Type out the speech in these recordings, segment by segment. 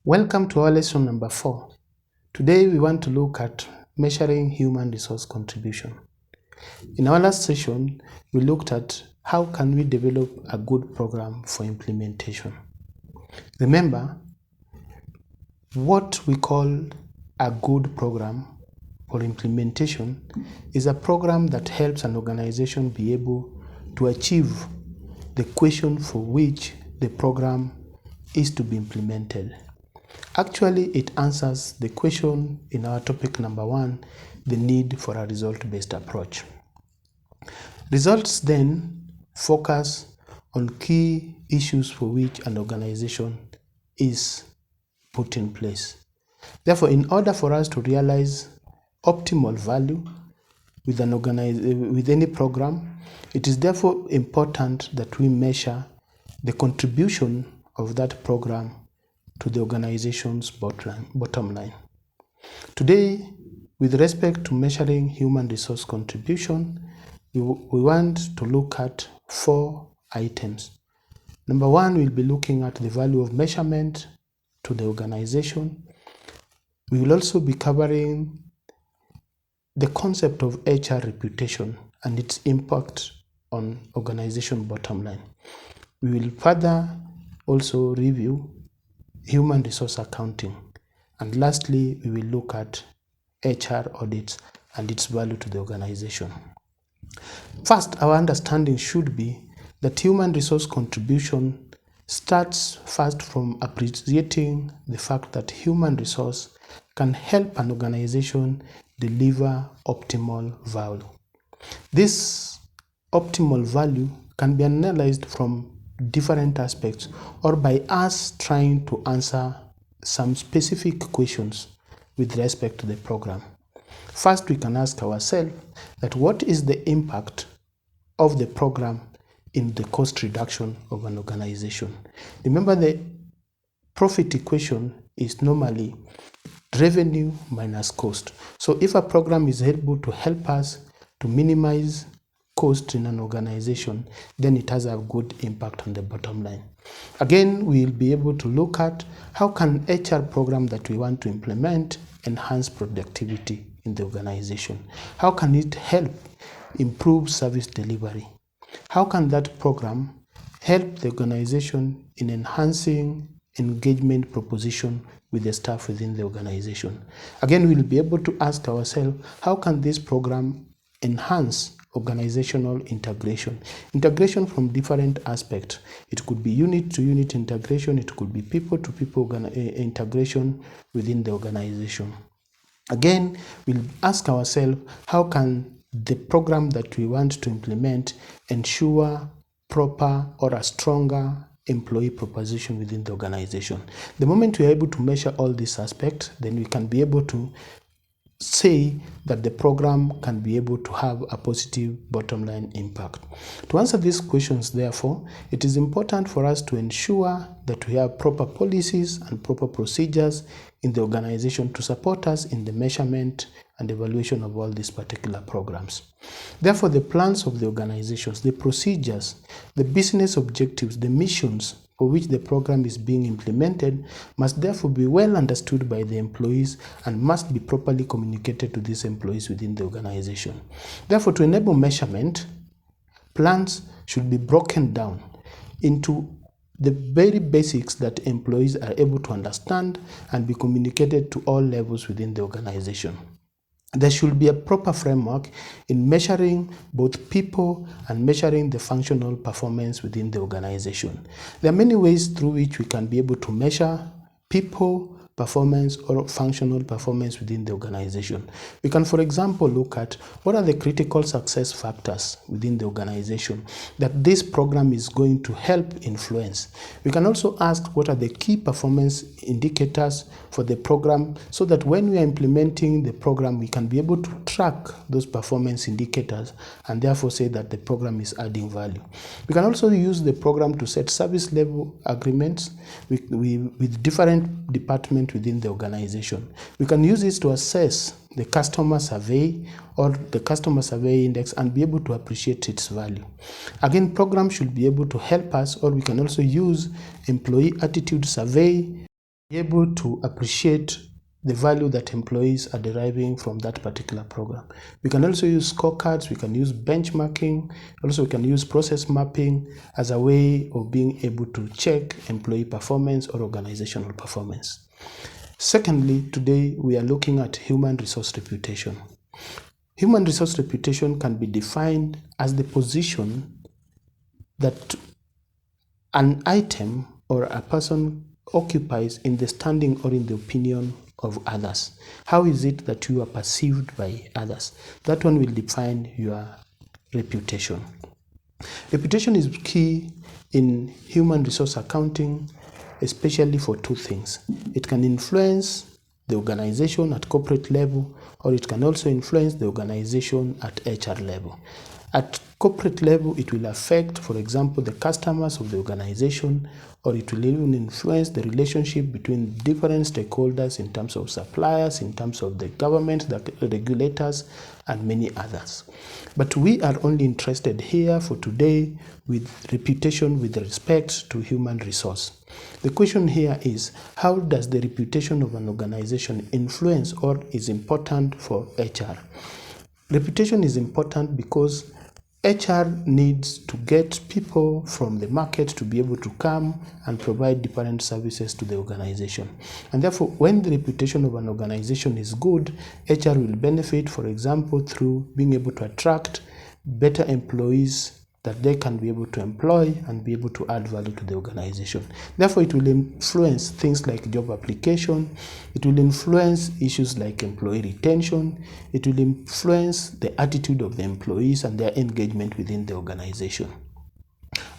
Welcome to our lesson number 4. Today we want to look at measuring human resource contribution. In our last session, we looked at how can we develop a good program for implementation. Remember, what we call a good program for implementation is a program that helps an organization be able to achieve the question for which the program is to be implemented. Actually, it answers the question in our topic number 1, the need for a result-based approach. Results then focus on key issues for which an organization is put in place. Therefore, in order for us to realize optimal value with any program, it is therefore important that we measure the contribution of that program to the organization's bottom line. Today, with respect to measuring human resource contribution, we want to look at 4 items. Number 1, we'll be looking at the value of measurement to the organization. We will also be covering the concept of HR reputation and its impact on organization bottom line. We will further also review human resource accounting. And lastly, we will look at HR audits and its value to the organization. First, our understanding should be that human resource contribution starts first from appreciating the fact that human resource can help an organization deliver optimal value. This optimal value can be analyzed from different aspects or by us trying to answer some specific questions with respect to the program. First, we can ask ourselves that what is the impact of the program in the cost reduction of an organization. Remember, the profit equation is normally revenue minus cost. So if a program is able to help us to minimize cost in an organization, then it has a good impact on the bottom line. Again, we'll be able to look at how can HR program that we want to implement enhance productivity in the organization. How can it help improve service delivery? How can that program help the organization in enhancing engagement proposition with the staff within the organization? Again, we'll be able to ask ourselves, how can this program enhance organizational integration from different aspects? It could be unit to unit integration, it could be people to people integration within the organization. Again, we'll ask ourselves, how can the program that we want to implement ensure proper or a stronger employee proposition within the organization? The moment we are able to measure all these aspects, then we can be able to say that the program can be able to have a positive bottom line impact. To answer these questions, therefore, it is important for us to ensure that we have proper policies and proper procedures in the organization to support us in the measurement and evaluation of all these particular programs. Therefore, the plans of the organizations, the procedures, the business objectives, the missions for which the program is being implemented must therefore be well understood by the employees and must be properly communicated to these employees within the organization. Therefore, to enable measurement, plans should be broken down into the very basics that employees are able to understand and be communicated to all levels within the organization. There should be a proper framework in measuring both people and measuring the functional performance within the organization. There are many ways through which we can be able to measure people performance or functional performance within the organization. We can, for example, look at what are the critical success factors within the organization that this program is going to help influence. We can also ask what are the key performance indicators for the program so that when we are implementing the program, we can be able to track those performance indicators and therefore say that the program is adding value. We can also use the program to set service level agreements with different departments within the organization. We can use this to assess the customer survey or the customer survey index and be able to appreciate its value. Again, programs should be able to help us, or we can also use employee attitude survey be able to appreciate the value that employees are deriving from that particular program. We can also use scorecards, we can use benchmarking, also we can use process mapping as a way of being able to check employee performance or organizational performance. Secondly, today we are looking at human resource reputation. Human resource reputation can be defined as the position that an item or a person occupies in the standing or in the opinion of others. How is it that you are perceived by others? That one will define your reputation. Reputation is key in human resource accounting, especially for two things. It can influence the organization at corporate level, or it can also influence the organization at HR level. At corporate level, it will affect, for example, the customers of the organization, or it will even influence the relationship between different stakeholders in terms of suppliers, in terms of the government, the regulators, and many others. But we are only interested here for today with reputation with respect to human resource. The question here is, how does the reputation of an organization influence or is important for HR? Reputation is important because HR needs to get people from the market to be able to come and provide different services to the organization. And therefore, when the reputation of an organization is good, HR will benefit, for example, through being able to attract better employees that they can be able to employ and be able to add value to the organization. Therefore, it will influence things like job application, it will influence issues like employee retention, it will influence the attitude of the employees and their engagement within the organization.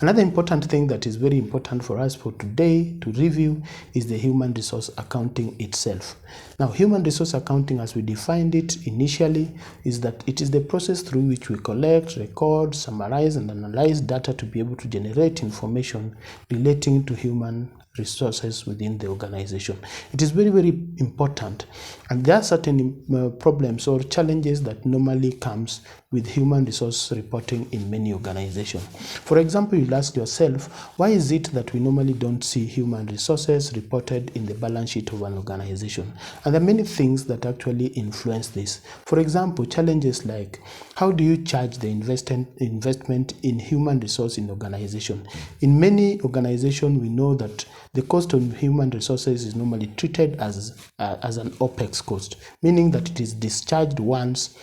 Another important thing that is very important for us for today to review is the human resource accounting itself. Now, human resource accounting, as we defined it initially, is that it is the process through which we collect, record, summarize, and analyze data to be able to generate information relating to human resources within the organization. It is very, very important, and there are certain problems or challenges that normally comes with human resource reporting in many organizations. For example, you'll ask yourself, why is it that we normally don't see human resources reported in the balance sheet of an organization? And there are many things that actually influence this. For example, challenges like, how do you charge the investment in human resource in organization? In many organizations, we know that the cost of human resources is normally treated as an OPEX cost, meaning that it is discharged once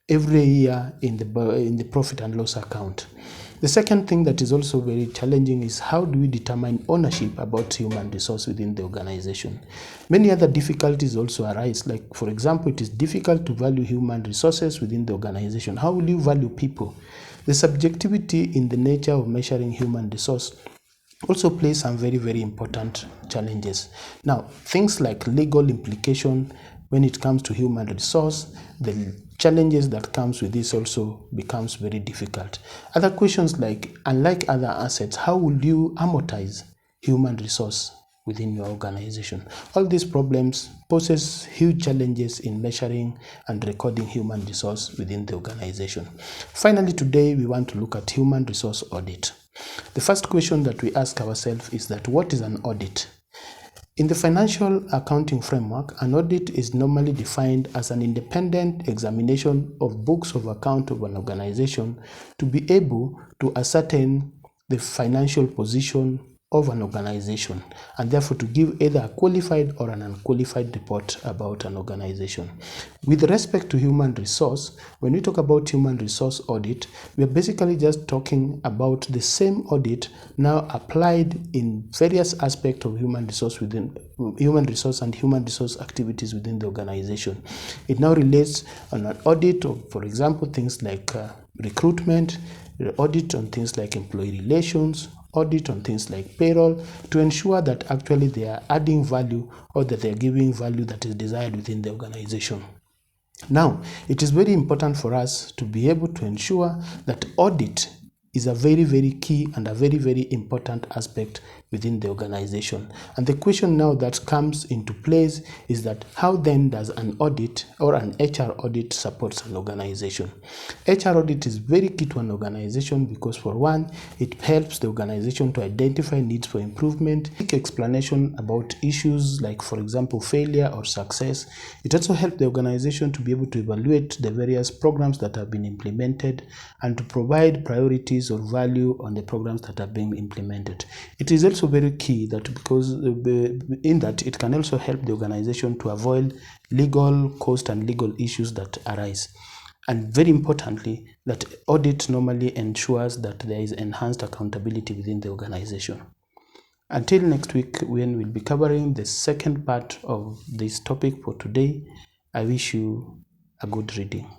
every year in the profit and loss account. The second thing that is also very challenging is, how do we determine ownership about human resource within the organization? Many other difficulties also arise, like, for example, it is difficult to value human resources within the organization. How will you value people? The subjectivity in the nature of measuring human resource also plays some very, very important challenges. Now, things like legal implication when it comes to human resource, the challenges that comes with this also becomes very difficult. Other questions like, unlike other assets, how will you amortize human resource within your organization? All these problems poses huge challenges in measuring and recording human resource within the organization. Finally, today we want to look at human resource audit. The first question that we ask ourselves is that, what is an audit? In the financial accounting framework, an audit is normally defined as an independent examination of books of account of an organization to be able to ascertain the financial position of an organization, and therefore to give either a qualified or an unqualified report about an organization. With respect to human resource, when we talk about human resource audit, we are basically just talking about the same audit now applied in various aspects of human resource and human resource activities within the organization. It now relates on an audit of, for example, things like recruitment, audit on things like employee relations, audit on things like payroll, to ensure that actually they are adding value or that they are giving value that is desired within the organization. Now, it is very important for us to be able to ensure that audit is a very, very key and a very, very important aspect within the organization. And the question now that comes into place is that how then does an audit or an HR audit supports an organization? HR audit is very key to an organization because, for one, it helps the organization to identify needs for improvement, seek explanation about issues like, for example, failure or success. It also helps the organization to be able to evaluate the various programs that have been implemented and to provide priorities or value on the programs that are being implemented. It is also very key that because in that it can also help the organization to avoid legal cost and legal issues that arise. And very importantly, that audit normally ensures that there is enhanced accountability within the organization. Until next week, when we'll be covering the second part of this topic for today, I wish you a good reading.